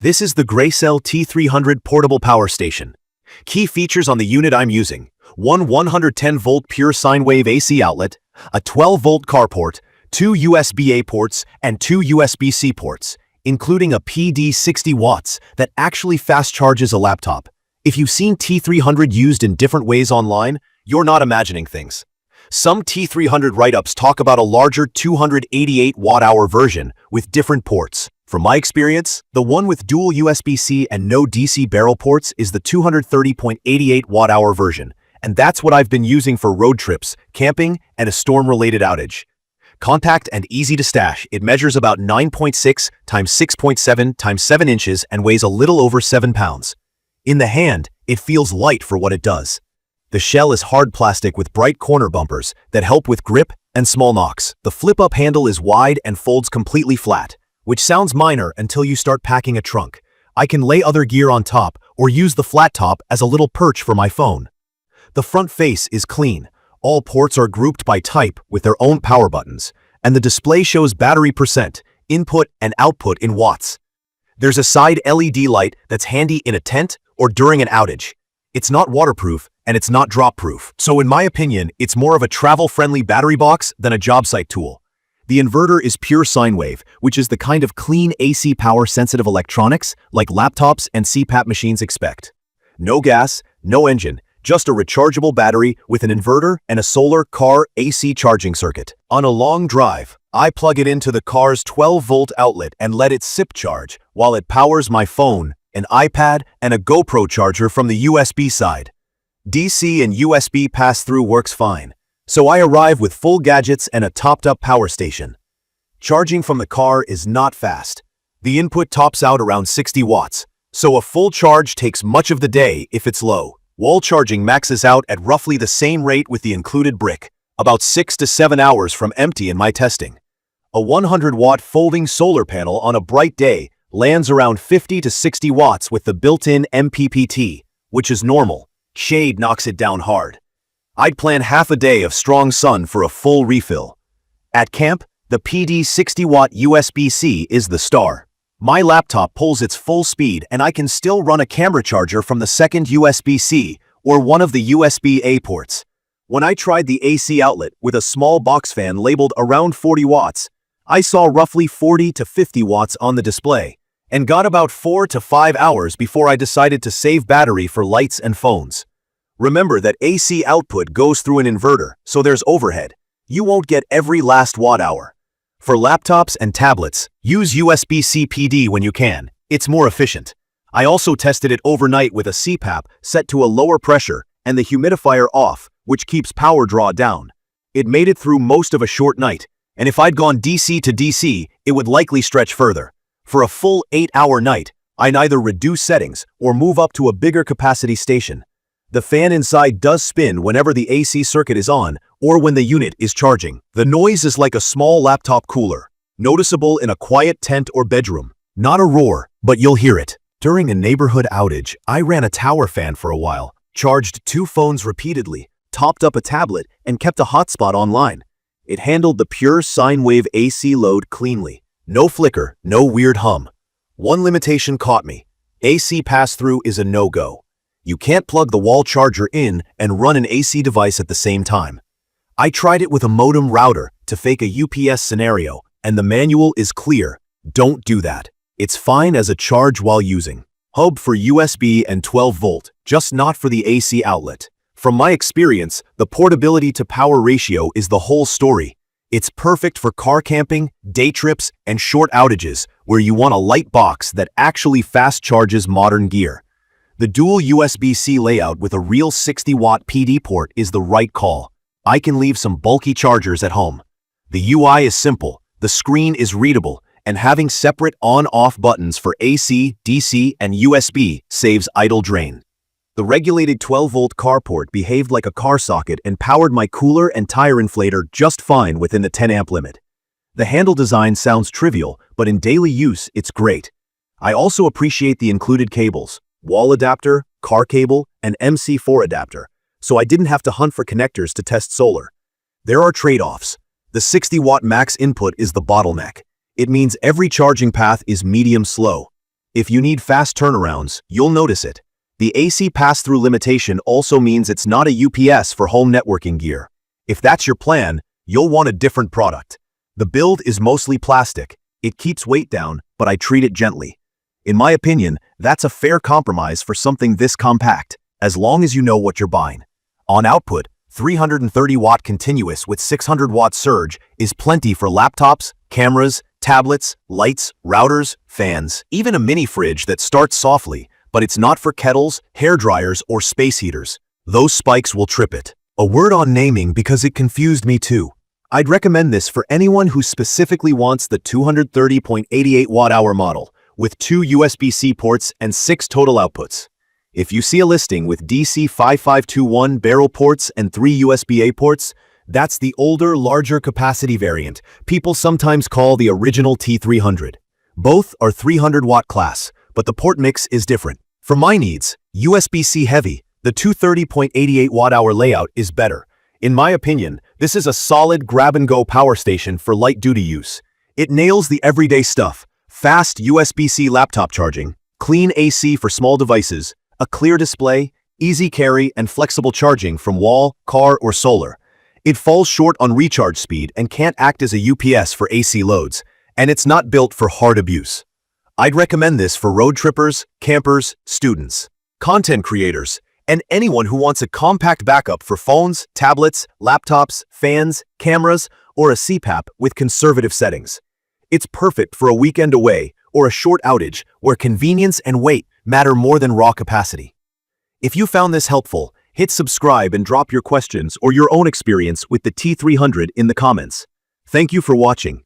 This is the GRECELL T300 portable power station. Key features on the unit I'm using: one 110-volt pure sine wave AC outlet, a 12-volt car port, two USB-A ports, and two USB-C ports, including a PD 60 watts that actually fast charges a laptop. If you've seen T300 used in different ways online, you're not imagining things. Some T300 write-ups talk about a larger 288 watt-hour version with different ports. From my experience, the one with dual USB-C and no DC barrel ports is the 230.88 watt-hour version, and that's what I've been using for road trips, camping, and a storm-related outage. Compact and easy to stash, it measures about 9.6 times 6.7 times 7 inches and weighs a little over 7 pounds. In the hand, it feels light for what it does. The shell is hard plastic with bright corner bumpers that help with grip and small knocks. The flip-up handle is wide and folds completely flat, which sounds minor until you start packing a trunk. I can lay other gear on top or use the flat top as a little perch for my phone. The front face is clean. All ports are grouped by type with their own power buttons, and the display shows battery percent, input and output in watts. There's a side LED light that's handy in a tent or during an outage. It's not waterproof and it's not drop-proof, so in my opinion, it's more of a travel-friendly battery box than a job site tool. The inverter is pure sine wave, which is the kind of clean AC power-sensitive electronics like laptops and CPAP machines expect. No gas, no engine, just a rechargeable battery with an inverter and a solar car AC charging circuit. On a long drive, I plug it into the car's 12-volt outlet and let it sip charge while it powers my phone, an iPad, and a GoPro charger from the USB side. DC and USB pass-through works fine, so I arrive with full gadgets and a topped-up power station. Charging from the car is not fast. The input tops out around 60 watts, so a full charge takes much of the day if it's low. Wall charging maxes out at roughly the same rate with the included brick, about 6 to 7 hours from empty in my testing. A 100-watt folding solar panel on a bright day lands around 50 to 60 watts with the built-in MPPT, which is normal. Shade knocks it down hard. I'd plan half a day of strong sun for a full refill. At camp, the PD 60-watt USB-C is the star. My laptop pulls its full speed and I can still run a camera charger from the second USB-C or one of the USB-A ports. When I tried the AC outlet with a small box fan labeled around 40 watts, I saw roughly 40 to 50 watts on the display and got about 4 to 5 hours before I decided to save battery for lights and phones. Remember that AC output goes through an inverter, so there's overhead. You won't get every last watt hour. For laptops and tablets, use USB-C PD when you can. It's more efficient. I also tested it overnight with a CPAP set to a lower pressure and the humidifier off, which keeps power draw down. It made it through most of a short night, and if I'd gone DC to DC, it would likely stretch further. For a full 8-hour night, I'd either reduce settings or move up to a bigger capacity station. The fan inside does spin whenever the AC circuit is on or when the unit is charging. The noise is like a small laptop cooler, noticeable in a quiet tent or bedroom. Not a roar, but you'll hear it. During a neighborhood outage, I ran a tower fan for a while, charged 2 phones repeatedly, topped up a tablet, and kept a hotspot online. It handled the pure sine wave AC load cleanly. No flicker, no weird hum. One limitation caught me. AC pass-through is a no-go. You can't plug the wall charger in and run an AC device at the same time. I tried it with a modem router to fake a UPS scenario, and the manual is clear. Don't do that. It's fine as a charge while using. Hub for USB and 12-volt, just not for the AC outlet. From my experience, the portability to power ratio is the whole story. It's perfect for car camping, day trips, and short outages where you want a light box that actually fast charges modern gear. The dual USB-C layout with a real 60-watt PD port is the right call. I can leave some bulky chargers at home. The UI is simple, the screen is readable, and having separate on-off buttons for AC, DC, and USB saves idle drain. The regulated 12-volt car port behaved like a car socket and powered my cooler and tire inflator just fine within the 10-amp limit. The handle design sounds trivial, but in daily use, it's great. I also appreciate the included cables, wall adapter, car cable, and MC4 adapter, so I didn't have to hunt for connectors to test solar. There are trade-offs. The 60-watt max input is the bottleneck. It means every charging path is medium slow. If you need fast turnarounds, you'll notice it. The AC pass-through limitation also means it's not a UPS for home networking gear. If that's your plan, you'll want a different product. The build is mostly plastic. It keeps weight down, but I treat it gently. In my opinion, that's a fair compromise for something this compact, as long as you know what you're buying. On output, 330-watt continuous with 600-watt surge is plenty for laptops, cameras, tablets, lights, routers, fans, even a mini fridge that starts softly, but it's not for kettles, hair dryers, or space heaters. Those spikes will trip it. A word on naming because it confused me too. I'd recommend this for anyone who specifically wants the 230.88 watt-hour model, with 2 USB-C ports and 6 total outputs. If you see a listing with DC 5521 barrel ports and 3 USB-A ports, that's the older, larger capacity variant people sometimes call the original T300. Both are 300-watt class, but the port mix is different. For my needs, USB-C heavy, the 230.88 watt-hour layout is better. In my opinion, this is a solid grab-and-go power station for light-duty use. It nails the everyday stuff: fast USB-C laptop charging, clean AC for small devices, a clear display, easy carry, and flexible charging from wall, car, or solar. It falls short on recharge speed and can't act as a UPS for AC loads, and it's not built for hard abuse. I'd recommend this for road trippers, campers, students, content creators, and anyone who wants a compact backup for phones, tablets, laptops, fans, cameras, or a CPAP with conservative settings. It's perfect for a weekend away or a short outage where convenience and weight matter more than raw capacity. If you found this helpful, hit subscribe and drop your questions or your own experience with the T300 in the comments. Thank you for watching.